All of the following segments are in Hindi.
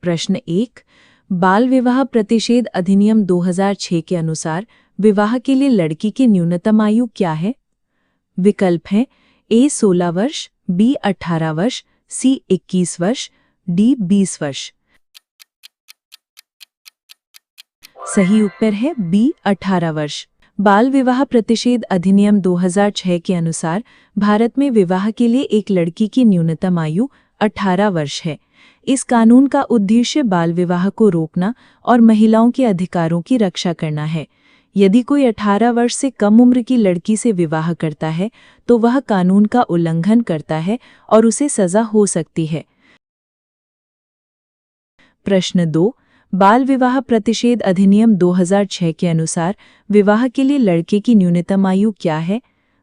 प्रश्न 1। बाल विवाह प्रतिषेध अधिनियम 2006 के अनुसार विवाह के लिए लड़की की न्यूनतम आयु क्या है? विकल्प हैं ए 16 वर्ष, बी 18 वर्ष, सी 21 वर्ष, डी 20 वर्ष। सही उत्तर है बी 18 वर्ष। बाल विवाह प्रतिषेध अधिनियम 2006 के अनुसार भारत में विवाह के लिए एक लड़की की न्यूनतम आयु 18 वर्ष है। इस कानून का उद्देश्य बाल विवाह को रोकना और महिलाओं के अधिकारों की रक्षा करना है। यदि कोई 18 वर्ष से कम उम्र की लड़की से विवाह करता है तो वह कानून का उल्लंघन करता है और उसे सजा हो सकती है। प्रश्न 2। बाल विवाह प्रतिषेध अधिनियम 2006 के अनुसार विवाह के लिए लड़के की न्यूनतम आयु क्या है?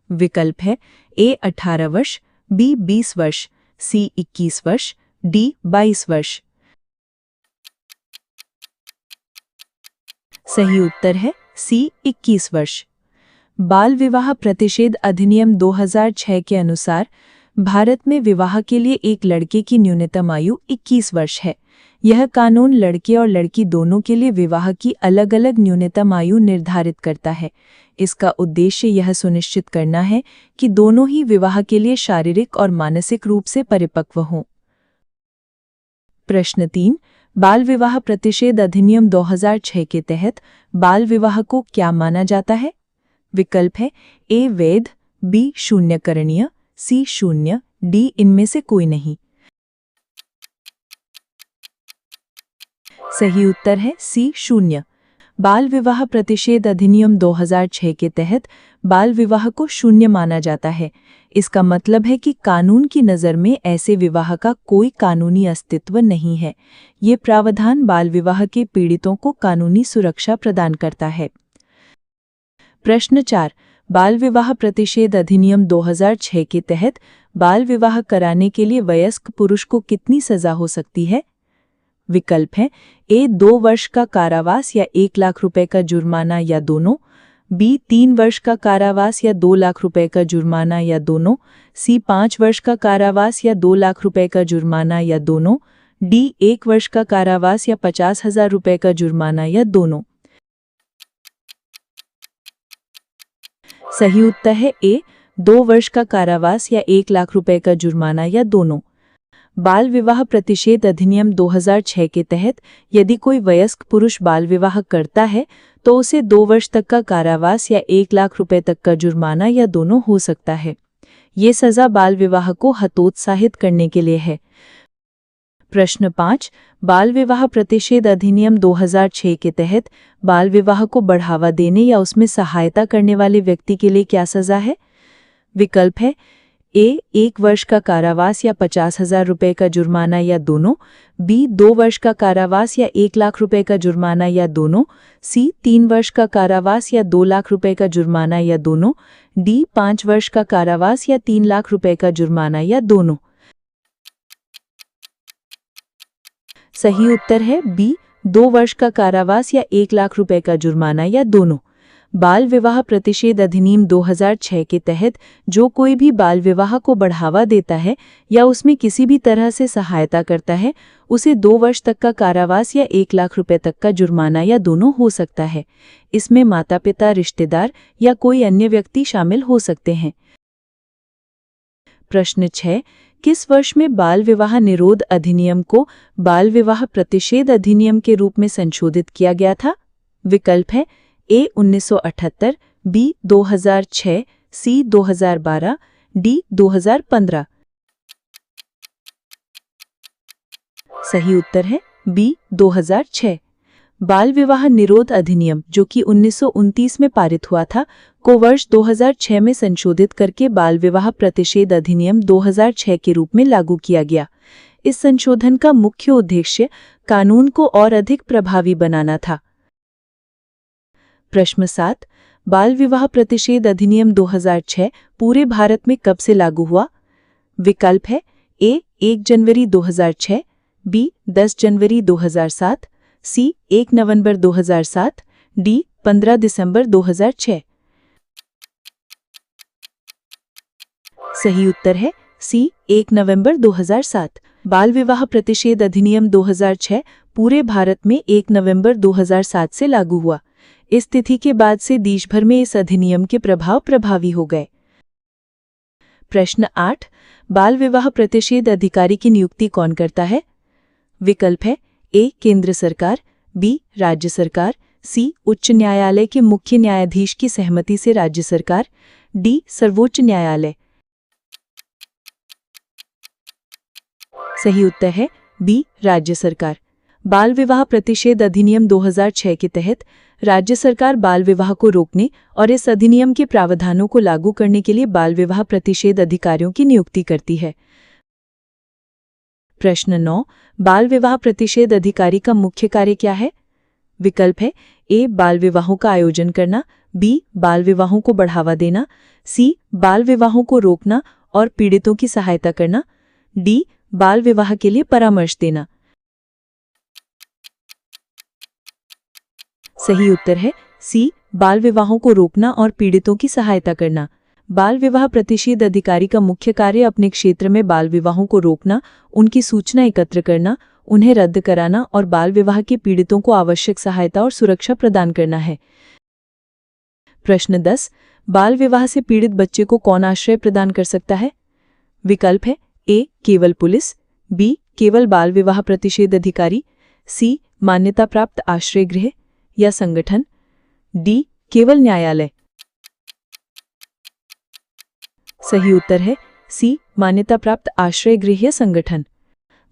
विकल्प है ए 18 वर्ष, बी 20 वर्ष, सी 21 वर्ष, डी 22 वर्ष। सही उत्तर है सी 21 वर्ष। बाल विवाह प्रतिषेध अधिनियम 2006 के अनुसार भारत में विवाह के लिए एक लड़के की न्यूनतम आयु 21 वर्ष है। यह कानून लड़के और लड़की दोनों के लिए विवाह की अलग अलग न्यूनतम आयु निर्धारित करता है। इसका उद्देश्य यह सुनिश्चित करना है कि दोनों ही विवाह के लिए शारीरिक और मानसिक रूप से परिपक्व हों। प्रश्न 3। बाल विवाह प्रतिषेध अधिनियम 2006 के तहत बाल विवाह को क्या माना जाता है? विकल्प है ए वैध, बी शून्यकरणीय, सी शून्य, डी इनमें से कोई नहीं। सही उत्तर है सी शून्य। बाल विवाह प्रतिषेध अधिनियम 2006 के तहत बाल विवाह को शून्य माना जाता है। इसका मतलब है कि कानून की नज़र में ऐसे विवाह का कोई कानूनी अस्तित्व नहीं है। ये प्रावधान बाल विवाह के पीड़ितों को कानूनी सुरक्षा प्रदान करता है। प्रश्न 4। बाल विवाह प्रतिषेध अधिनियम 2006 के तहत बाल विवाह कराने के लिए वयस्क पुरुष को कितनी सजा हो सकती है? विकल्प हैं ए 2 वर्ष का कारावास या 1 लाख रुपए का जुर्माना या दोनों, बी 3 वर्ष का कारावास या 2 लाख रुपए का जुर्माना या दोनों, सी 5 वर्ष का कारावास या 2 लाख रुपए का जुर्माना या दोनों, डी 1 वर्ष का कारावास या 50,000 रुपए का जुर्माना या दोनों। सही उत्तर है ए 2 वर्ष का कारावास या 1 लाख रुपए का जुर्माना या दोनों। बाल विवाह प्रतिषेध अधिनियम 2006 के तहत यदि कोई वयस्क पुरुष बाल विवाह करता है तो उसे 2 वर्ष तक का कारावास या 1 लाख रुपए तक का जुर्माना या दोनों हो सकता है। ये सजा बाल विवाह को हतोत्साहित करने के लिए है। प्रश्न 5। बाल विवाह प्रतिषेध अधिनियम 2006 के तहत बाल विवाह को बढ़ावा देने या उसमें सहायता करने वाले व्यक्ति के लिए क्या सजा है? विकल्प है ए 1 वर्ष का कारावास या 50,000 रुपए का जुर्माना या दोनों, बी 2 वर्ष का कारावास या 1 लाख रुपए का जुर्माना या दोनों, सी 3 वर्ष का कारावास या 2 लाख रुपए का जुर्माना या दोनों, डी 5 वर्ष का कारावास या 3 लाख रुपए का जुर्माना या दोनों। सही उत्तर है बी 2 वर्ष का कारावास या 1 लाख रुपए का जुर्माना या दोनों। बाल विवाह प्रतिषेध अधिनियम 2006 के तहत जो कोई भी बाल विवाह को बढ़ावा देता है या उसमें किसी भी तरह से सहायता करता है उसे 2 वर्ष तक का कारावास या 1 लाख रुपए तक का जुर्माना या दोनों हो सकता है। इसमें माता पिता, रिश्तेदार या कोई अन्य व्यक्ति शामिल हो सकते हैं। प्रश्न 6। किस वर्ष में बाल विवाह निरोध अधिनियम को बाल विवाह प्रतिषेध अधिनियम के रूप में संशोधित किया गया था? विकल्प है ए 1978, बी 2006, सी 2012, डी 2015। सही उत्तर है बी 2006। बाल विवाह निरोध अधिनियम जो कि 1929 में पारित हुआ था को वर्ष 2006 में संशोधित करके बाल विवाह प्रतिषेध अधिनियम 2006 के रूप में लागू किया गया। इस संशोधन का मुख्य उद्देश्य कानून को और अधिक प्रभावी बनाना था। प्रश्न 7। बाल विवाह प्रतिषेध अधिनियम 2006 पूरे भारत में कब से लागू हुआ? विकल्प है ए 1 जनवरी 2006, बी 10 जनवरी 2007, सी 1 नवंबर 2007, डी 15 दिसंबर 2006। सही उत्तर है सी 1 नवंबर 2007। बाल विवाह प्रतिषेध अधिनियम 2006 पूरे भारत में 1 नवंबर 2007 से लागू हुआ। इस तिथि के बाद से देश भर में इस अधिनियम के प्रभाव प्रभावी हो गए। प्रश्न 8, बाल विवाह प्रतिषेध अधिकारी की नियुक्ति कौन करता है? विकल्प है ए केंद्र सरकार, बी राज्य सरकार, सी उच्च न्यायालय के मुख्य न्यायाधीश की सहमति से राज्य सरकार, डी सर्वोच्च न्यायालय। सही उत्तर है बी राज्य सरकार। बाल विवाह प्रतिषेध अधिनियम 2006 के तहत राज्य सरकार बाल विवाह को रोकने और इस अधिनियम के प्रावधानों को लागू करने के लिए बाल विवाह प्रतिषेध अधिकारियों की नियुक्ति करती है। प्रश्न 9, बाल विवाह प्रतिषेध अधिकारी का मुख्य कार्य क्या है? विकल्प है ए बाल विवाहों का आयोजन करना, बी बाल विवाहों को बढ़ावा देना, सी बाल विवाहों को रोकना और पीड़ितों की सहायता करना, डी बाल विवाह के लिए परामर्श देना। सही उत्तर है सी बाल विवाहों को रोकना और पीड़ितों की सहायता करना। बाल विवाह प्रतिषेध अधिकारी का मुख्य कार्य अपने क्षेत्र में बाल विवाहों को रोकना, उनकी सूचना एकत्र करना, उन्हें रद्द कराना और बाल विवाह के पीड़ितों को आवश्यक सहायता और सुरक्षा प्रदान करना है। प्रश्न 10, बाल विवाह से पीड़ित बच्चे को कौन आश्रय प्रदान कर सकता है? विकल्प है ए केवल पुलिस, बी केवल बाल विवाह प्रतिषेध अधिकारी, सी मान्यता प्राप्त आश्रय गृह या संगठन, डी केवल न्यायालय। सही उत्तर है सी मान्यता प्राप्त आश्रय गृह या संगठन।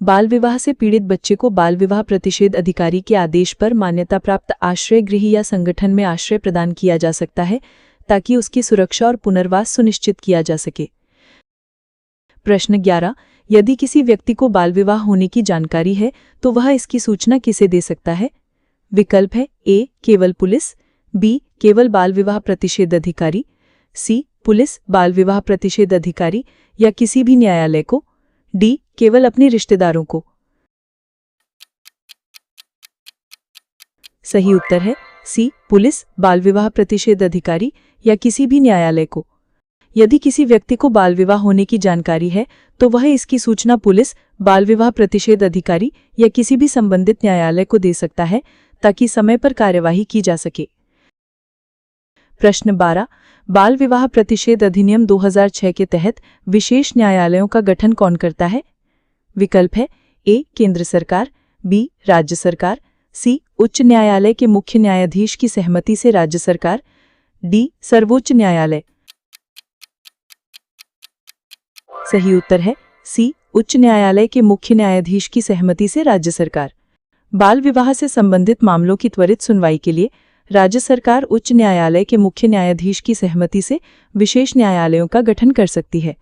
बाल विवाह से पीड़ित बच्चे को बाल विवाह प्रतिषेध अधिकारी के आदेश पर मान्यता प्राप्त आश्रय गृह या संगठन में आश्रय प्रदान किया जा सकता है ताकि उसकी सुरक्षा और पुनर्वास सुनिश्चित किया जा सके। प्रश्न 11, यदि किसी व्यक्ति को बाल विवाह होने की जानकारी है तो वह इसकी सूचना किसे दे सकता है? विकल्प है ए केवल पुलिस, बी केवल बाल विवाह प्रतिषेध अधिकारी, सी पुलिस बाल विवाह प्रतिषेध अधिकारी या किसी भी न्यायालय को, डी केवल अपने रिश्तेदारों को। सही उत्तर है सी पुलिस बाल विवाह प्रतिषेध अधिकारी या किसी भी न्यायालय को। यदि किसी व्यक्ति को बाल विवाह होने की जानकारी है तो वह इसकी सूचना पुलिस बाल विवाह प्रतिषेध अधिकारी या किसी भी संबंधित न्यायालय को दे सकता है ताकि समय पर कार्यवाही की जा सके। प्रश्न 12, बाल विवाह प्रतिषेध अधिनियम 2006 के तहत विशेष न्यायालयों का गठन कौन करता है? विकल्प है ए केंद्र सरकार, बी राज्य सरकार, सी उच्च न्यायालय के मुख्य न्यायाधीश की सहमति से राज्य सरकार, डी सर्वोच्च न्यायालय। सही उत्तर है सी उच्च न्यायालय के मुख्य न्यायाधीश की सहमति से राज्य सरकार। बाल विवाह से संबंधित मामलों की त्वरित सुनवाई के लिए राज्य सरकार उच्च न्यायालय के मुख्य न्यायाधीश की सहमति से विशेष न्यायालयों का गठन कर सकती है।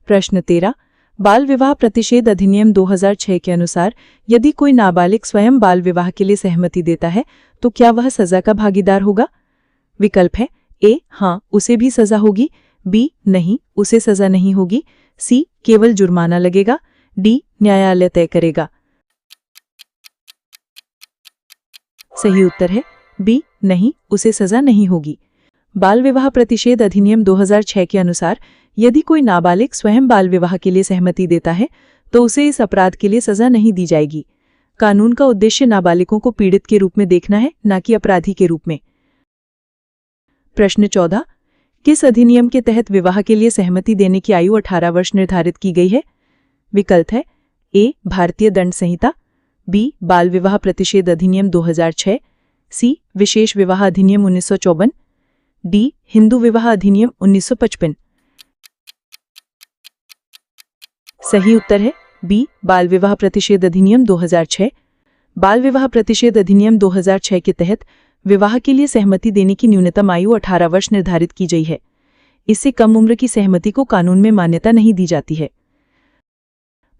प्रश्न 13, बाल विवाह प्रतिषेध अधिनियम 2006 के अनुसार यदि कोई नाबालिग स्वयं बाल विवाह के लिए सहमति देता है तो क्या वह सजा का भागीदार होगा? विकल्प है ए हाँ उसे भी सजा होगी, बी नहीं उसे सजा नहीं होगी, सी केवल जुर्माना लगेगा, डी न्यायालय तय करेगा। सही उत्तर है बी नहीं उसे सजा नहीं होगी। बाल विवाह प्रतिषेध अधिनियम 2006 के अनुसार यदि कोई नाबालिग स्वयं बाल विवाह के लिए सहमति देता है तो उसे इस अपराध के लिए सजा नहीं दी जाएगी। कानून का उद्देश्य नाबालिगों को पीड़ित के रूप में देखना है, न कि अपराधी के रूप में। प्रश्न 14, किस अधिनियम के तहत विवाह के लिए सहमति देने की आयु 18 वर्ष निर्धारित की गई है? विकल्प है ए भारतीय दंड संहिता, बी बाल विवाह प्रतिषेध अधिनियम 2006, सी विशेष विवाह अधिनियम 1954, डी हिंदू विवाह अधिनियम 1955। सही उत्तर है बी बाल विवाह प्रतिषेध अधिनियम 2006। बाल विवाह प्रतिषेध अधिनियम 2006 के तहत विवाह के लिए सहमति देने की न्यूनतम आयु 18 वर्ष निर्धारित की गई है। इससे कम उम्र की सहमति को कानून में मान्यता नहीं दी जाती है।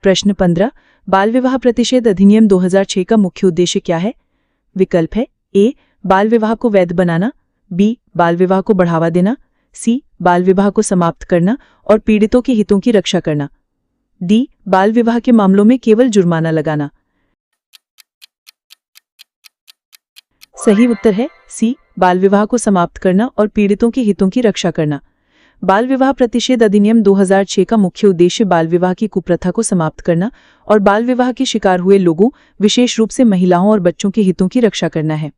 प्रश्न 15, बाल विवाह प्रतिषेध अधिनियम 2006 का मुख्य उद्देश्य क्या है? विकल्प है ए बाल विवाह को वैध बनाना, बी बाल विवाह को बढ़ावा देना, सी बाल विवाह को समाप्त करना और पीड़ितों के हितों की रक्षा करना, डी बाल विवाह के मामलों में केवल जुर्माना लगाना। सही उत्तर है सी बाल विवाह को समाप्त करना और पीड़ितों के हितों की रक्षा करना। बाल विवाह प्रतिषेध अधिनियम 2006 का मुख्य उद्देश्य बाल विवाह की कुप्रथा को समाप्त करना और बाल विवाह के शिकार हुए लोगों, विशेष रूप से महिलाओं और बच्चों के हितों की रक्षा करना है।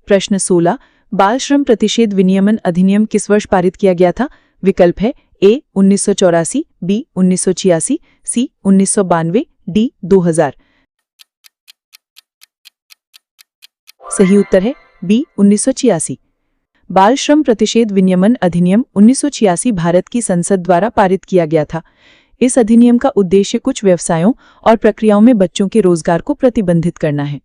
प्रश्न 16, बाल श्रम प्रतिषेध विनियमन अधिनियम किस वर्ष पारित किया गया था? विकल्प है ए 1984, बी 1986, सी 1992, डी 2000। सही उत्तर है बी 1986। बाल श्रम प्रतिषेध विनियमन अधिनियम 1986 भारत की संसद द्वारा पारित किया गया था। इस अधिनियम का उद्देश्य कुछ व्यवसायों और प्रक्रियाओं में बच्चों के रोजगार को प्रतिबंधित करना है।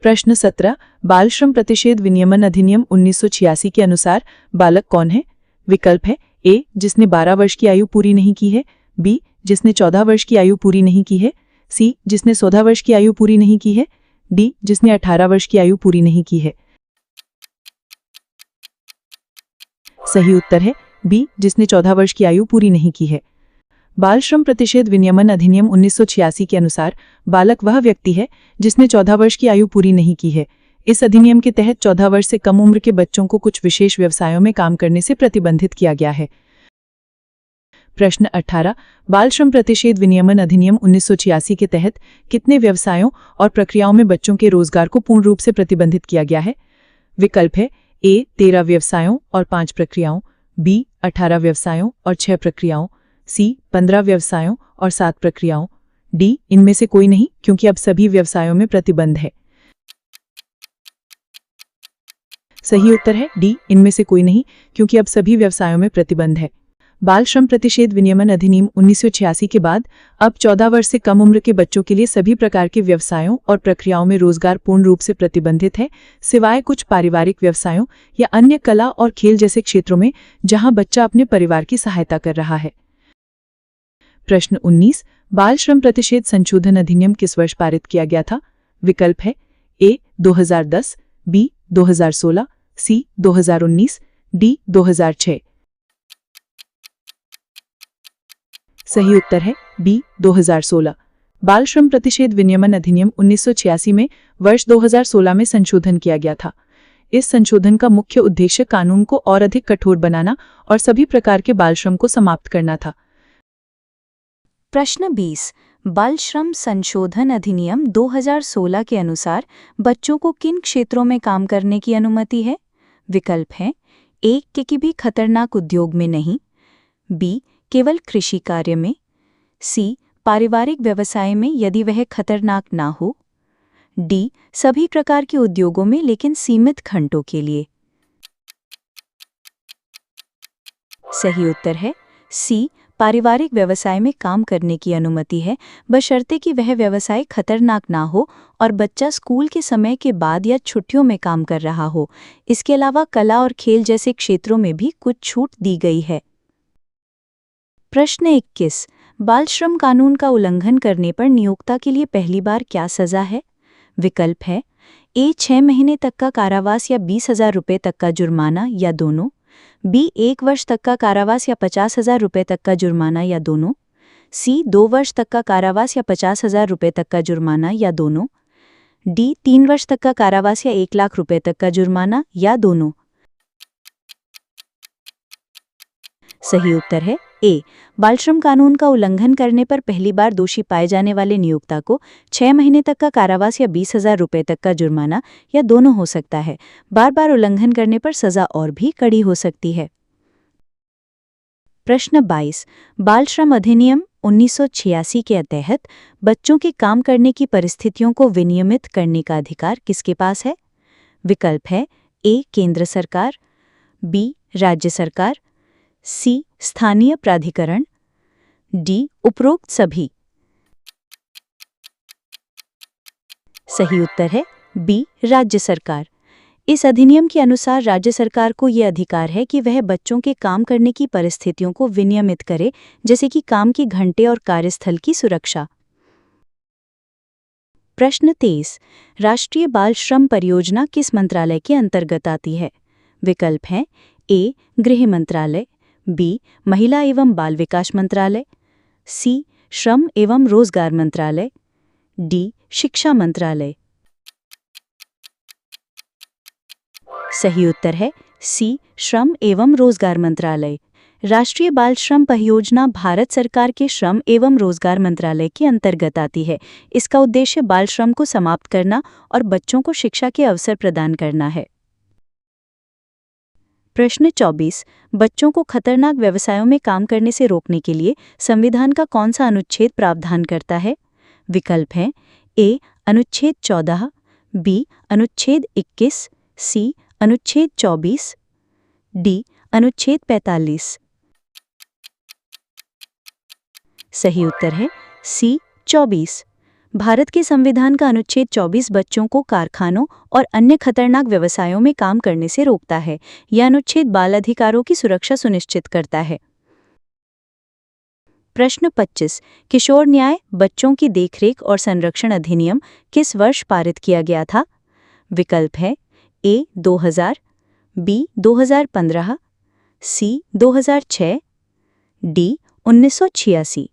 प्रश्न 17, बाल श्रम प्रतिषेध विनियमन अधिनियम 1986 के अनुसार बालक कौन है? विकल्प है ए जिसने 12 वर्ष की आयु पूरी नहीं की है, बी जिसने 14 वर्ष की आयु पूरी नहीं की है, सी जिसने 14 वर्ष की आयु पूरी नहीं की है, डी जिसने 18 वर्ष की आयु पूरी नहीं की है। सही उत्तर है बी जिसने 14 वर्ष की आयु पूरी नहीं की है। बाल श्रम प्रतिषेध विनियमन अधिनियम 1986 के अनुसार बालक वह व्यक्ति है जिसने 14 वर्ष की आयु पूरी नहीं की है। इस अधिनियम के तहत 14 वर्ष से कम उम्र के बच्चों को कुछ विशेष व्यवसायों में काम करने से प्रतिबंधित किया गया है। प्रश्न 18, बाल श्रम प्रतिषेध विनियमन अधिनियम 1986 के तहत कितने व्यवसायों और प्रक्रियाओं में बच्चों के रोजगार को पूर्ण रूप से प्रतिबंधित किया गया है? विकल्प है ए 13 व्यवसायों और 5 प्रक्रियाओं, बी 18 व्यवसायों और 6 प्रक्रियाओं, सी 15 व्यवसायों और 7 प्रक्रियाओं, डी इनमें से कोई नहीं क्योंकि अब सभी व्यवसायों में प्रतिबंध है। सही उत्तर है डी इनमें से कोई नहीं क्योंकि अब सभी व्यवसायों में प्रतिबंध है। बाल श्रम प्रतिषेध विनियमन अधिनियम 1986 के बाद अब 14 वर्ष से कम उम्र के बच्चों के लिए सभी प्रकार के व्यवसायों और प्रक्रियाओं में रोजगार पूर्ण रूप से प्रतिबंधित है, सिवाय कुछ पारिवारिक व्यवसायों या अन्य कला और खेल जैसे क्षेत्रों में जहां बच्चा अपने परिवार की सहायता कर रहा है। प्रश्न 19, बाल श्रम प्रतिषेध संशोधन अधिनियम किस वर्ष पारित किया गया था? विकल्प है ए 2010, बी 2016, सी 2019, डी 2006। सही उत्तर है बी 2016। बाल श्रम प्रतिषेध विनियमन अधिनियम 1986 में वर्ष 2016 में संशोधन किया गया था। इस संशोधन का मुख्य उद्देश्य कानून को और अधिक कठोर बनाना और सभी प्रकार के बाल श्रम को समाप्त करना था। प्रश्न 20, बाल श्रम संशोधन अधिनियम 2016 के अनुसार बच्चों को किन क्षेत्रों में काम करने की अनुमति है? विकल्प हैं ए किसी भी खतरनाक उद्योग में नहीं, बी केवल कृषि कार्य में, सी पारिवारिक व्यवसाय में यदि वह खतरनाक ना हो, डी सभी प्रकार के उद्योगों में लेकिन सीमित घंटों के लिए। सही उत्तर है सी पारिवारिक व्यवसाय में काम करने की अनुमति है, बशर्ते कि वह व्यवसाय खतरनाक ना हो और बच्चा स्कूल के समय के बाद या छुट्टियों में काम कर रहा हो। इसके अलावा कला और खेल जैसे क्षेत्रों में भी कुछ छूट दी गई है। प्रश्न 21, बाल श्रम कानून का उल्लंघन करने पर नियोक्ता के लिए पहली बार क्या सजा है? विकल्प है ए 6 महीने तक का कारावास या 20,000 रुपये तक का जुर्माना या दोनों, बी 1 वर्ष तक का कारावास या 50,000 रुपये तक का जुर्माना या दोनों, सी 2 वर्ष तक का कारावास या 50,000 रुपये तक का जुर्माना या दोनों, डी 3 वर्ष तक का कारावास या 1 लाख रुपये तक का जुर्माना या दोनों। सही उत्तर है ए बाल श्रम कानून का उल्लंघन करने पर पहली बार दोषी पाए जाने वाले नियोक्ता को 6 महीने तक का कारावास या 20,000 रुपये तक का जुर्माना या दोनों हो सकता है। बार बार उल्लंघन करने पर सजा और भी कड़ी हो सकती है। प्रश्न 22, बाल श्रम अधिनियम 1986 के तहत बच्चों के काम करने की परिस्थितियों को विनियमित करने का अधिकार किसके पास है? विकल्प है ए केंद्र सरकार, बी राज्य सरकार, सी स्थानीय प्राधिकरण, डी उपरोक्त सभी। सही उत्तर है बी राज्य सरकार। इस अधिनियम के अनुसार राज्य सरकार को यह अधिकार है कि वह बच्चों के काम करने की परिस्थितियों को विनियमित करे, जैसे कि काम के घंटे और कार्यस्थल की सुरक्षा। प्रश्न 23, राष्ट्रीय बाल श्रम परियोजना किस मंत्रालय के अंतर्गत आती है? विकल्प हैं ए गृह मंत्रालय, बी महिला एवं बाल विकास मंत्रालय, सी श्रम एवं रोजगार मंत्रालय, डी शिक्षा मंत्रालय। सही उत्तर है सी श्रम एवं रोजगार मंत्रालय। राष्ट्रीय बाल श्रम परियोजना भारत सरकार के श्रम एवं रोजगार मंत्रालय के अंतर्गत आती है। इसका उद्देश्य बाल श्रम को समाप्त करना और बच्चों को शिक्षा के अवसर प्रदान करना है। प्रश्न 24। बच्चों को खतरनाक व्यवसायों में काम करने से रोकने के लिए संविधान का कौन सा अनुच्छेद प्रावधान करता है? विकल्प हैं ए अनुच्छेद 14, बी अनुच्छेद 21, सी अनुच्छेद 24, डी अनुच्छेद 45। सही उत्तर है सी 24। भारत के संविधान का अनुच्छेद 24 बच्चों को कारखानों और अन्य खतरनाक व्यवसायों में काम करने से रोकता है। यह अनुच्छेद बाल अधिकारों की सुरक्षा सुनिश्चित करता है। प्रश्न 25। किशोर न्याय बच्चों की देखरेख और संरक्षण अधिनियम किस वर्ष पारित किया गया था? विकल्प है ए 2000, बी 2015, सी 2006, डी 1986।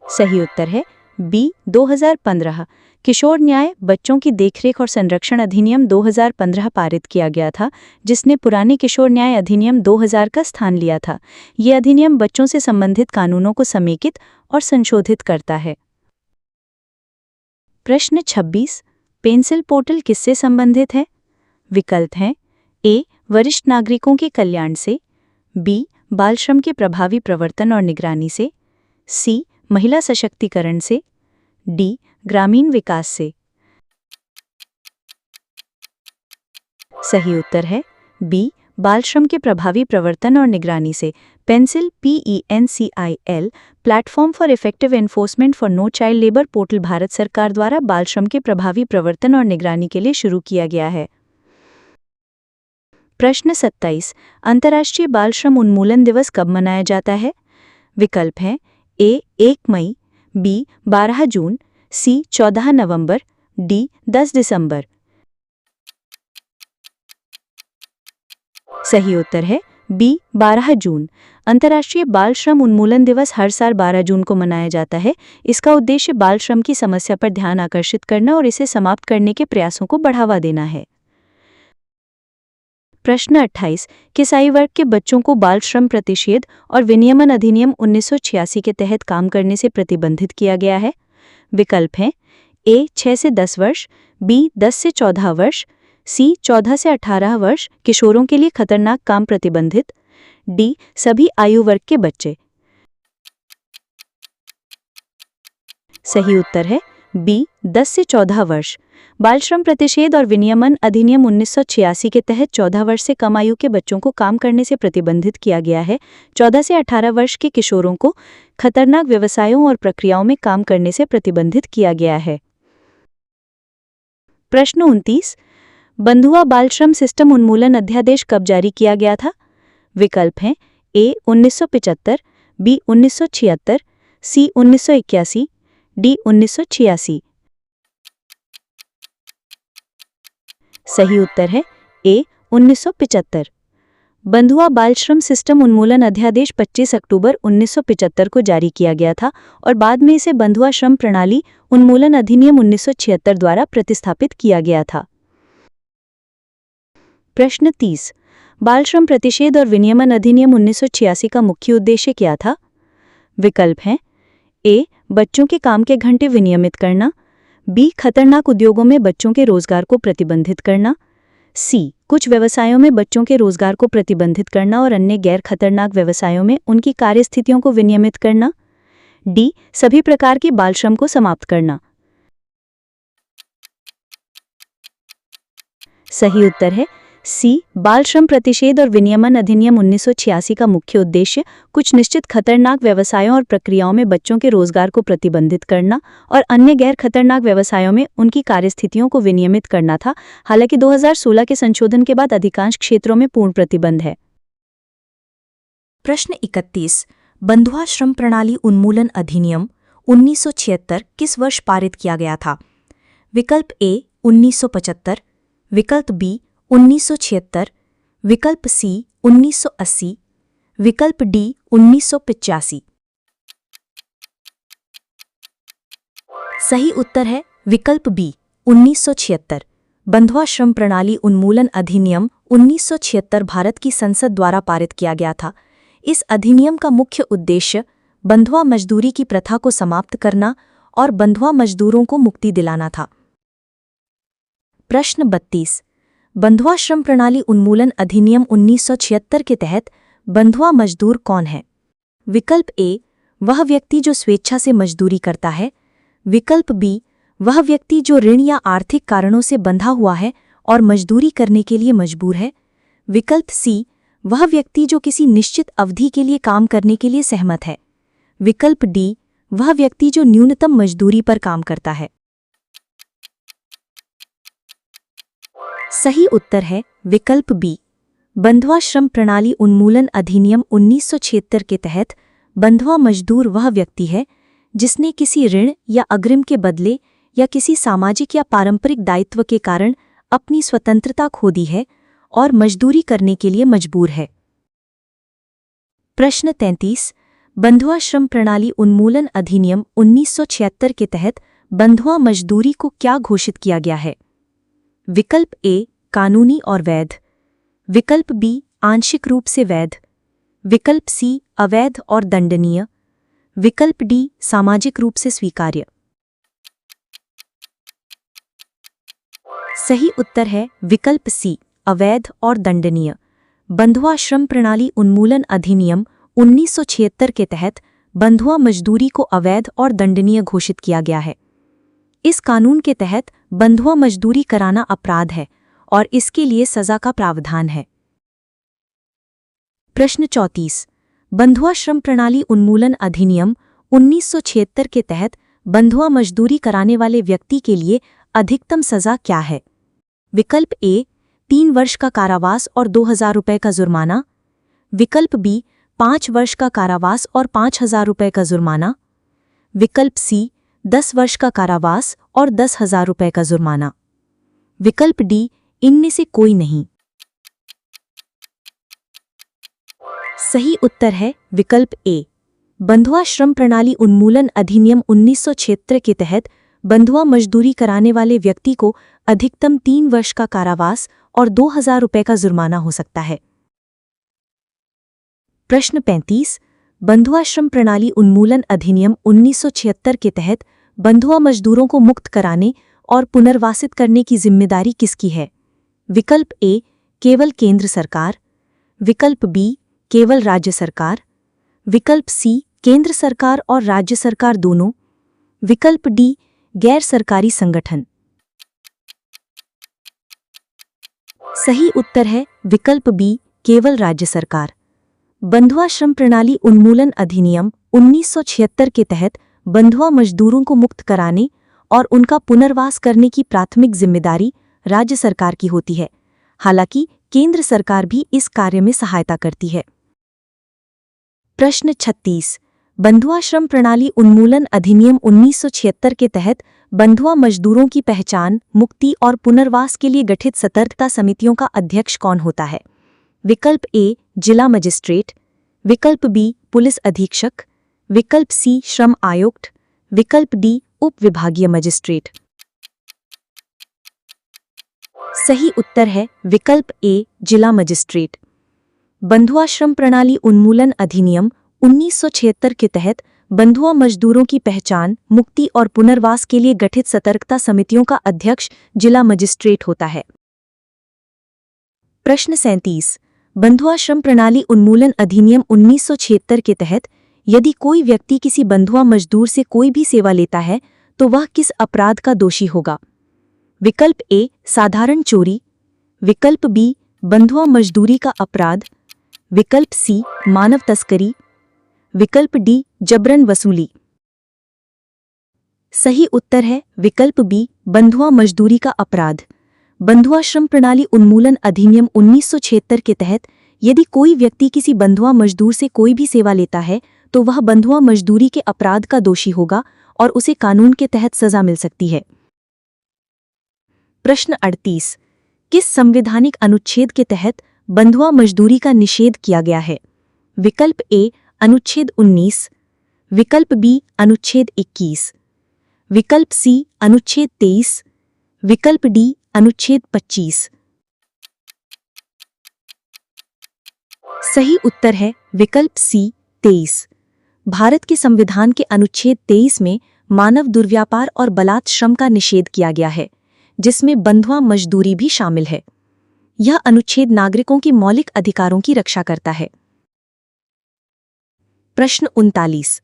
सही उत्तर है बी 2015। किशोर न्याय बच्चों की देखरेख और संरक्षण अधिनियम 2015 पारित किया गया था, जिसने पुराने किशोर न्याय अधिनियम 2000 का स्थान लिया था। ये अधिनियम बच्चों से संबंधित कानूनों को समेकित और संशोधित करता है। प्रश्न 26। पेंसिल पोर्टल किससे संबंधित है? विकल्प हैं ए वरिष्ठ नागरिकों के कल्याण से, बी बाल श्रम के प्रभावी प्रवर्तन और निगरानी से, सी महिला सशक्तिकरण से, डी ग्रामीण विकास से। सही उत्तर है बी बाल श्रम के प्रभावी प्रवर्तन और निगरानी से। Pencil PENCIL platform for effective enforcement for no child labour portal Bharat सरकार द्वारा बाल श्रम के प्रभावी प्रवर्तन और निगरानी के लिए शुरू किया गया है। प्रश्न 27। अंतर्राष्ट्रीय बाल श्रम उन्मूलन दिवस कब मनाया जाता है? विकल्प हैं ए 1 मई, बी 12 जून, सी 14 नवंबर, डी 10 दिसंबर। सही उत्तर है बी 12 जून। अंतर्राष्ट्रीय बाल श्रम उन्मूलन दिवस हर साल 12 जून को मनाया जाता है। इसका उद्देश्य बाल श्रम की समस्या पर ध्यान आकर्षित करना और इसे समाप्त करने के प्रयासों को बढ़ावा देना है। प्रश्न 28। किस आयु वर्ग के बच्चों को बाल श्रम प्रतिषेध और विनियमन अधिनियम 1986 के तहत काम करने से प्रतिबंधित किया गया है? विकल्प हैं ए 6 से 10 वर्ष, बी 10 से 14 वर्ष, सी 14 से 18 वर्ष किशोरों के लिए खतरनाक काम प्रतिबंधित, डी सभी आयु वर्ग के बच्चे। सही उत्तर है बी 10 से 14 वर्ष। बाल श्रम प्रतिषेध और विनियमन अधिनियम 1986 के तहत 14 वर्ष से कम आयु के बच्चों को काम करने से प्रतिबंधित किया गया है। 14 से 18 वर्ष के किशोरों को खतरनाक व्यवसायों और प्रक्रियाओं में काम करने से प्रतिबंधित किया गया है। प्रश्न 29। बंधुआ बाल श्रम सिस्टम उन्मूलन अध्यादेश कब जारी किया गया था? विकल्प हैं ए 1975, बी 1976, सी 1981, डी 1986। सही उत्तर है ए 1975। बंधुआ बाल श्रम सिस्टम उन्मूलन अध्यादेश 25 अक्टूबर 1975 को जारी किया गया था और बाद में इसे बंधुआ श्रम प्रणाली उन्मूलन अधिनियम 1976 द्वारा प्रतिस्थापित किया गया था। प्रश्न 30। बाल श्रम प्रतिषेध और विनियमन अधिनियम 1986 का मुख्य उद्देश्य क्या था? विकल्प हैं ए बच्चों के काम के घंटे विनियमित करना, बी खतरनाक उद्योगों में बच्चों के रोजगार को प्रतिबंधित करना, सी कुछ व्यवसायों में बच्चों के रोजगार को प्रतिबंधित करना और अन्य गैर खतरनाक व्यवसायों में उनकी कार्यस्थितियों को विनियमित करना, डी सभी प्रकार के बाल श्रम को समाप्त करना। सही उत्तर है सी बाल श्रम प्रतिषेध और विनियमन अधिनियम 1986 का मुख्य उद्देश्य कुछ निश्चित खतरनाक व्यवसायों और प्रक्रियाओं में बच्चों के रोजगार को प्रतिबंधित करना और अन्य गैर खतरनाक व्यवसायों में उनकी कार्यस्थितियों को विनियमित करना था। हालांकि 2016 के संशोधन के बाद अधिकांश क्षेत्रों में पूर्ण प्रतिबंध है। प्रश्न 31। बंधुआ श्रम प्रणाली उन्मूलन अधिनियम 1976 किस वर्ष पारित किया गया था? विकल्प ए 1975, विकल्प बी 1976, विकल्प सी 1980, विकल्प डी 1985। सही उत्तर है विकल्प बी 1976। बंधुआ श्रम प्रणाली उन्मूलन अधिनियम 1976 भारत की संसद द्वारा पारित किया गया था। इस अधिनियम का मुख्य उद्देश्य बंधुआ मजदूरी की प्रथा को समाप्त करना और बंधुआ मजदूरों को मुक्ति दिलाना था। प्रश्न 32। बंधुआ श्रम प्रणाली उन्मूलन अधिनियम 1976 के तहत बंधुआ मजदूर कौन है? विकल्प ए, वह व्यक्ति जो स्वेच्छा से मजदूरी करता है। विकल्प बी, वह व्यक्ति जो ऋण या आर्थिक कारणों से बंधा हुआ है और मजदूरी करने के लिए मजबूर है। विकल्प सी, वह व्यक्ति जो किसी निश्चित अवधि के लिए काम करने के लिए सहमत है। विकल्प डी, वह व्यक्ति जो न्यूनतम मजदूरी पर काम करता है। सही उत्तर है विकल्प बी। बंधुआ श्रम प्रणाली उन्मूलन अधिनियम 1976 के तहत बंधुआ मजदूर वह व्यक्ति है जिसने किसी ऋण या अग्रिम के बदले या किसी सामाजिक या पारंपरिक दायित्व के कारण अपनी स्वतंत्रता खो दी है और मजदूरी करने के लिए मजबूर है। प्रश्न 33। बंधुआ श्रम प्रणाली उन्मूलन अधिनियम 1976 के तहत बंधुआ मजदूरी को क्या घोषित किया गया है? विकल्प ए, कानूनी और वैध। विकल्प बी, आंशिक रूप से वैध। विकल्प सी, अवैध और दंडनीय। विकल्प डी, सामाजिक रूप से स्वीकार्य। सही उत्तर है विकल्प सी, अवैध और दंडनीय। बंधुआ श्रम प्रणाली उन्मूलन अधिनियम 1976 के तहत बंधुआ मजदूरी को अवैध और दंडनीय घोषित किया गया है। इस कानून के तहत बंधुआ मजदूरी कराना अपराध है और इसके लिए सजा का प्रावधान है। प्रश्न 34। बंधुआ श्रम प्रणाली उन्मूलन अधिनियम 1976 के तहत बंधुआ मजदूरी कराने वाले व्यक्ति के लिए अधिकतम सजा क्या है? विकल्प ए, 3 वर्ष का कारावास और 2000 रुपये का जुर्माना। विकल्प बी, 5 वर्ष का कारावास और 5000 रुपये का जुर्माना। विकल्प सी, 10 वर्ष का कारावास और 10,000 रुपये का जुर्माना। विकल्प डी, इनमें से कोई नहीं। सही उत्तर है विकल्प ए। बंधुआ श्रम प्रणाली उन्मूलन अधिनियम 1976 के तहत बंधुआ मजदूरी कराने वाले व्यक्ति को अधिकतम 3 वर्ष का कारावास और 2000 रुपये का जुर्माना हो सकता है। प्रश्न 35। बंधुआ श्रम प्रणाली उन्मूलन अधिनियम 1976 के तहत बंधुआ मजदूरों को मुक्त कराने और पुनर्वासित करने की जिम्मेदारी किसकी है? विकल्प ए, केवल केंद्र सरकार। विकल्प बी, केवल राज्य सरकार। विकल्प सी, केंद्र सरकार और राज्य सरकार दोनों। विकल्प डी, गैर सरकारी संगठन। सही उत्तर है विकल्प बी, केवल राज्य सरकार। बंधुआ श्रम प्रणाली उन्मूलन अधिनियम 1976 के तहत बंधुआ मजदूरों को मुक्त कराने और उनका पुनर्वास करने की प्राथमिक जिम्मेदारी राज्य सरकार की होती है। हालांकि केंद्र सरकार भी इस कार्य में सहायता करती है। प्रश्न 36। बंधुआ श्रम प्रणाली उन्मूलन अधिनियम 1976 के तहत बंधुआ मजदूरों की पहचान, मुक्ति और पुनर्वास के लिए गठित सतर्कता समितियों का अध्यक्ष कौन होता है? विकल्प ए, जिला मजिस्ट्रेट। विकल्प बी, पुलिस अधीक्षक। विकल्प सी, श्रम आयुक्त। विकल्प डी, उप विभागीय मजिस्ट्रेट। सही उत्तर है विकल्प ए, जिला मजिस्ट्रेट। बंधुआ श्रम प्रणाली उन्मूलन अधिनियम 1976 के तहत बंधुआ मजदूरों की पहचान, मुक्ति और पुनर्वास के लिए गठित सतर्कता समितियों का अध्यक्ष जिला मजिस्ट्रेट होता है। प्रश्न 37। बंधुआ श्रम प्रणाली उन्मूलन अधिनियम 1976 के तहत यदि कोई व्यक्ति किसी बंधुआ मजदूर से कोई भी सेवा लेता है तो वह किस अपराध का दोषी होगा? विकल्प ए, साधारण चोरी। विकल्प बी, बंधुआ मजदूरी का अपराध। विकल्प सी, मानव तस्करी। विकल्प डी, जबरन वसूली। सही उत्तर है विकल्प बी, बंधुआ मजदूरी का अपराध। बंधुआ श्रम प्रणाली उन्मूलन अधिनियम 1976 के तहत यदि कोई व्यक्ति किसी बंधुआ मजदूर से कोई भी सेवा लेता है तो वह बंधुआ मजदूरी के अपराध का दोषी होगा और उसे कानून के तहत सजा मिल सकती है। प्रश्न 38। किस संवैधानिक अनुच्छेद के तहत बंधुआ मजदूरी का निषेध किया गया है? विकल्प ए, अनुच्छेद 19। विकल्प बी, अनुच्छेद 21। विकल्प सी, अनुच्छेद 23। विकल्प डी, अनुच्छेद 25। सही उत्तर है विकल्प सी 23। भारत के संविधान के अनुच्छेद 23 में मानव दुर्व्यापार और बलात् श्रम का निषेध किया गया है, जिसमें बंधुआ मजदूरी भी शामिल है। यह अनुच्छेद नागरिकों के मौलिक अधिकारों की रक्षा करता है। प्रश्न 39।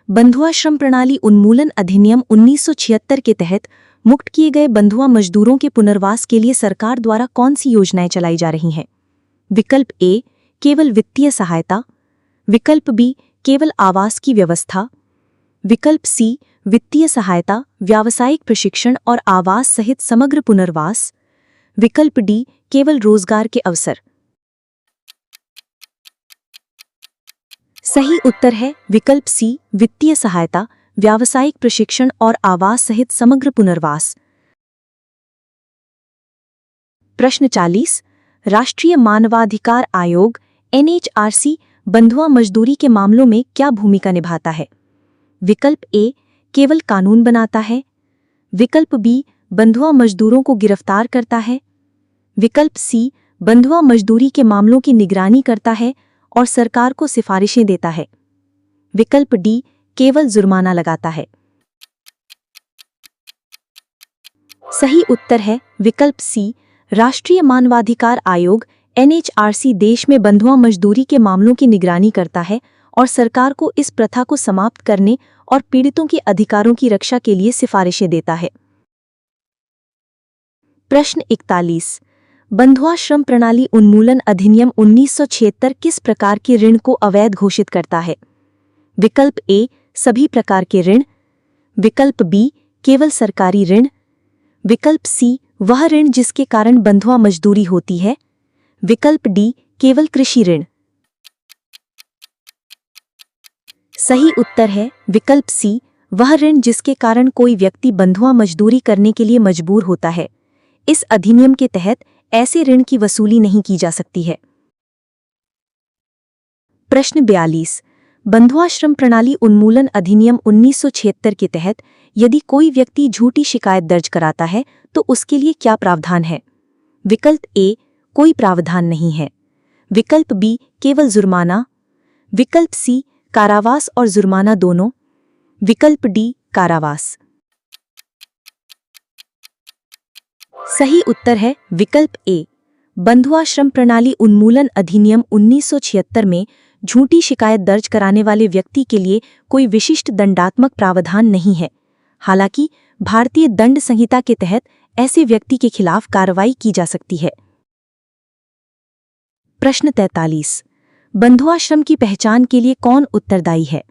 बंधुआ श्रम प्रणाली उन्मूलन अधिनियम 1976 के तहत मुक्त किए गए बंधुआ मजदूरों के पुनर्वास के लिए सरकार द्वारा कौन सी योजनाएं चलाई जा रही हैं? विकल्प ए केवल वित्तीय सहायता, विकल्प बी केवल आवास की व्यवस्था, विकल्प सी वित्तीय सहायता, व्यावसायिक प्रशिक्षण और आवास सहित समग्र पुनर्वास, विकल्प डी केवल रोजगार के अवसर। सही उत्तर है विकल्प सी वित्तीय सहायता, व्यावसायिक प्रशिक्षण और आवास सहित समग्र पुनर्वास। प्रश्न 40। राष्ट्रीय मानवाधिकार आयोग NHRC बंधुआ मजदूरी के मामलों में क्या भूमिका निभाता है? विकल्प ए केवल कानून बनाता है, विकल्प बी बंधुआ मजदूरों को गिरफ्तार करता है, विकल्प सी बंधुआ मजदूरी के मामलों की निगरानी करता है और सरकार को सिफारिशें देता है, विकल्प डी केवल जुर्माना लगाता है। सही उत्तर है विकल्प सी राष्ट्रीय मानवाधिकार आयोग NHRC देश में बंधुआ मजदूरी के मामलों की निगरानी करता है और सरकार को इस प्रथा को समाप्त करने और पीड़ितों के अधिकारों की रक्षा के लिए सिफारिशें देता है। प्रश्न 41। बंधुआ श्रम प्रणाली उन्मूलन अधिनियम 1976 किस प्रकार के ऋण को अवैध घोषित करता है? विकल्प ए सभी प्रकार के ऋण, विकल्प बी केवल सरकारी ऋण, विकल्प सी वह ऋण जिसके कारण बंधुआ मजदूरी होती है, विकल्प डी केवल कृषि ऋण। सही उत्तर है विकल्प सी वह ऋण जिसके कारण कोई व्यक्ति बंधुआ मजदूरी करने के लिए मजबूर होता है। इस अधिनियम के तहत ऐसे ऋण की वसूली नहीं की जा सकती है। प्रश्न 42। बंधुआ श्रम प्रणाली उन्मूलन अधिनियम 1976 के तहत यदि कोई व्यक्ति झूठी शिकायत दर्ज कराता है तो उसके लिए क्या प्रावधान है? विकल्प ए कोई प्रावधान नहीं है, विकल्प बी केवल जुर्माना, विकल्प सी कारावास और जुर्माना दोनों, विकल्प डी कारावास। सही उत्तर है विकल्प ए। बंधुआ श्रम प्रणाली उन्मूलन अधिनियम 1976 में झूठी शिकायत दर्ज कराने वाले व्यक्ति के लिए कोई विशिष्ट दंडात्मक प्रावधान नहीं है। हालांकि भारतीय दंड संहिता के तहत ऐसे व्यक्ति के खिलाफ कार्रवाई की जा सकती है। प्रश्न 43। बंधुआ श्रम की पहचान के लिए कौन उत्तरदायी है?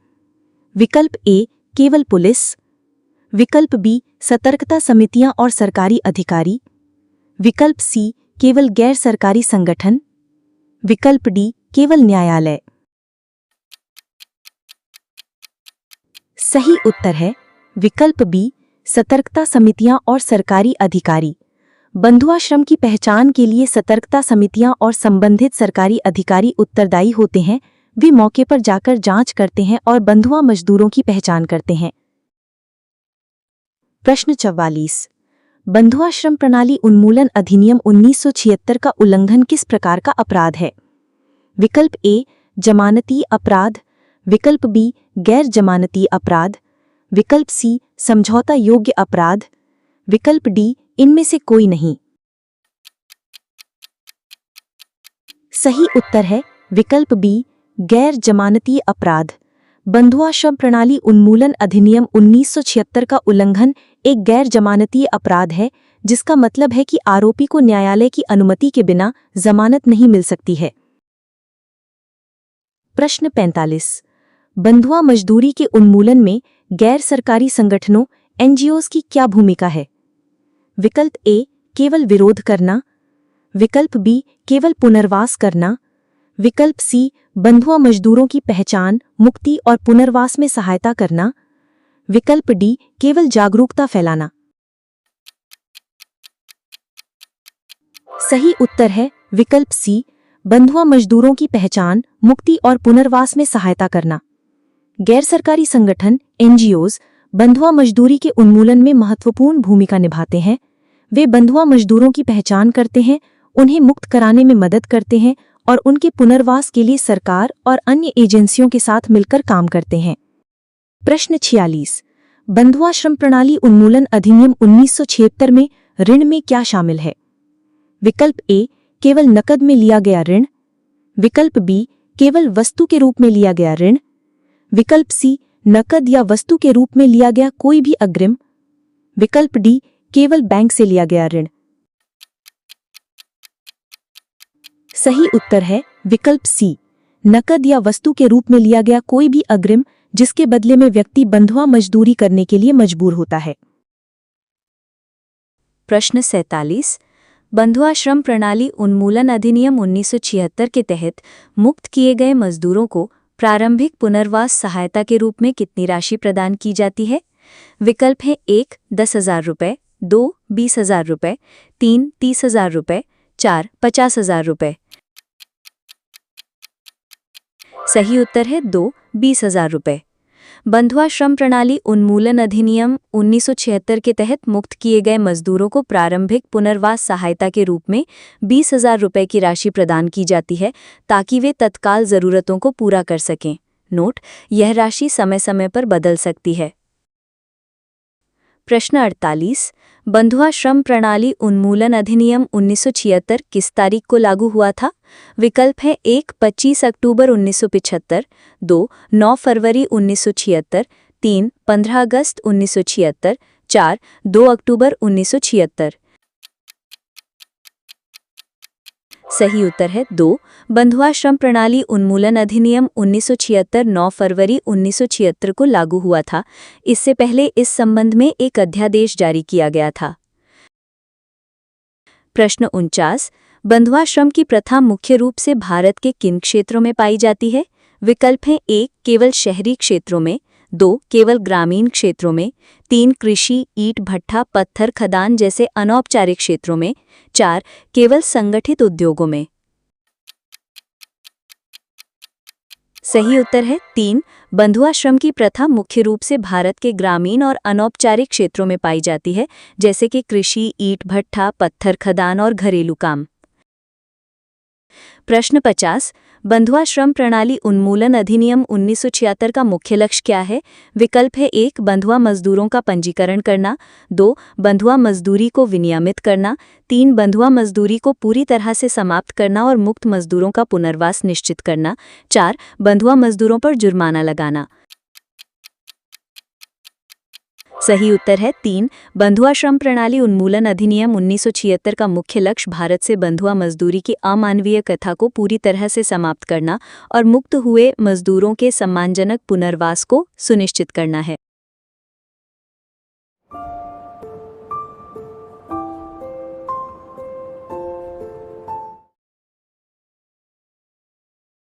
विकल्प ए केवल पुलिस, विकल्प बी सतर्कता समितियां और सरकारी अधिकारी, विकल्प सी केवल गैर सरकारी संगठन, विकल्प डी केवल न्यायालय। सही उत्तर है विकल्प बी सतर्कता समितियां और सरकारी अधिकारी। बंधुआ श्रम की पहचान के लिए सतर्कता समितियां और संबंधित सरकारी अधिकारी उत्तरदायी होते हैं। वे मौके पर जाकर जांच करते हैं और बंधुआ मजदूरों की पहचान करते हैं। प्रश्न 44। बंधुआ श्रम प्रणाली उन्मूलन अधिनियम 1976 का उल्लंघन किस प्रकार का अपराध है? विकल्प ए जमानती अपराध, विकल्प बी गैर जमानती अपराध, विकल्प सी समझौता योग्य अपराध, विकल्प डी इनमें से कोई नहीं। सही उत्तर है विकल्प बी गैर जमानती अपराध। बंधुआ श्रम प्रणाली उन्मूलन अधिनियम 1976 का उल्लंघन एक गैर जमानती अपराध है, जिसका मतलब है कि आरोपी को न्यायालय की अनुमति के बिना जमानत नहीं मिल सकती है। प्रश्न 45। बंधुआ मजदूरी के उन्मूलन में गैर सरकारी संगठनों NGOs की क्या भूमिका है? विकल्प ए केवल विरोध करना, विकल्प बी केवल पुनर्वास करना, विकल्प सी बंधुआ मजदूरों की पहचान, मुक्ति और पुनर्वास में सहायता करना, विकल्प डी केवल जागरूकता फैलाना। सही उत्तर है विकल्प सी बंधुआ मजदूरों की पहचान, मुक्ति और पुनर्वास में सहायता करना। गैर सरकारी संगठन NGOs बंधुआ मजदूरी के उन्मूलन में महत्वपूर्ण भूमिका निभाते हैं। वे बंधुआ मजदूरों की पहचान करते हैं, उन्हें मुक्त कराने में मदद करते हैं और उनके पुनर्वास के लिए सरकार और अन्य एजेंसियों के साथ मिलकर काम करते हैं। प्रश्न 46। बंधुआ श्रम प्रणाली उन्मूलन अधिनियम 1976 में ऋण में क्या शामिल है? विकल्प ए, केवल नकद में लिया गया ऋण। विकल्प बी, केवल वस्तु के रूप में लिया गया ऋण। विकल्प सी, नकद या वस्तु के रूप में लिया गया कोई भी अग्रिम। विकल्प डी, केवल बैंक से लिया गया ऋण। सही उत्तर है विकल्प सी, नकद या वस्तु के रूप में लिया गया कोई भी अग्रिम जिसके बदले में व्यक्ति बंधुआ मजदूरी करने के लिए मजबूर होता है। प्रश्न 47। बंधुआ श्रम प्रणाली उन्मूलन अधिनियम 1976 के तहत मुक्त किए गए मजदूरों को प्रारंभिक पुनर्वास सहायता के रूप में कितनी राशि प्रदान की जाती है? विकल्प है 1, 10,000 रुपये, 2, 20,000 रुपये, 3, 30,000 रुपये, 4, 50,000 रुपये। सही उत्तर है 2, 20,000 रुपये। बंधुआ श्रम प्रणाली उन्मूलन अधिनियम 1976 के तहत मुक्त किए गए मजदूरों को प्रारंभिक पुनर्वास सहायता के रूप में 20,000 रुपये की राशि प्रदान की जाती है ताकि वे तत्काल ज़रूरतों को पूरा कर सकें। नोट, यह राशि समय समय पर बदल सकती है। प्रश्न 48। बंधुआ श्रम प्रणाली उन्मूलन अधिनियम 1976 किस तारीख को लागू हुआ था? विकल्प है 1, 25 अक्टूबर 1975, 2, 9 फरवरी 1976, 3, 15 अगस्त 1976, 4, 2 अक्टूबर 1976। सही उत्तर है 2, बंधुआ श्रम प्रणाली उन्मूलन अधिनियम 1976 9 फरवरी 1976 को लागू हुआ था। इससे पहले इस संबंध में एक अध्यादेश जारी किया गया था। प्रश्न 49। बंधुआ श्रम की प्रथा मुख्य रूप से भारत के किन क्षेत्रों में पाई जाती है? विकल्प हैं 1, केवल शहरी क्षेत्रों में, 2, केवल ग्रामीण क्षेत्रों में, 3, कृषि, ईंट भट्ठा, पत्थर खदान जैसे अनौपचारिक क्षेत्रों में, 4, केवल संगठित उद्योगों में। सही उत्तर है 3, बंधुआ श्रम की प्रथा मुख्य रूप से भारत के ग्रामीण और अनौपचारिक क्षेत्रों में पाई जाती है, जैसे कि कृषि, ईंट भट्ठा, पत्थर खदान और घरेलू काम। प्रश्न 50। बंधुआ श्रम प्रणाली उन्मूलन अधिनियम 1976 का मुख्य लक्ष्य क्या है? विकल्प है 1, बंधुआ मजदूरों का पंजीकरण करना, 2, बंधुआ मजदूरी को विनियमित करना, 3, बंधुआ मजदूरी को पूरी तरह से समाप्त करना और मुक्त मजदूरों का पुनर्वास निश्चित करना, 4, बंधुआ मजदूरों पर जुर्माना लगाना। सही उत्तर है 3, बंधुआ श्रम प्रणाली उन्मूलन अधिनियम 1976 का मुख्य लक्ष्य भारत से बंधुआ मजदूरी की अमानवीय प्रथा को पूरी तरह से समाप्त करना और मुक्त हुए मजदूरों के सम्मानजनक पुनर्वास को सुनिश्चित करना है।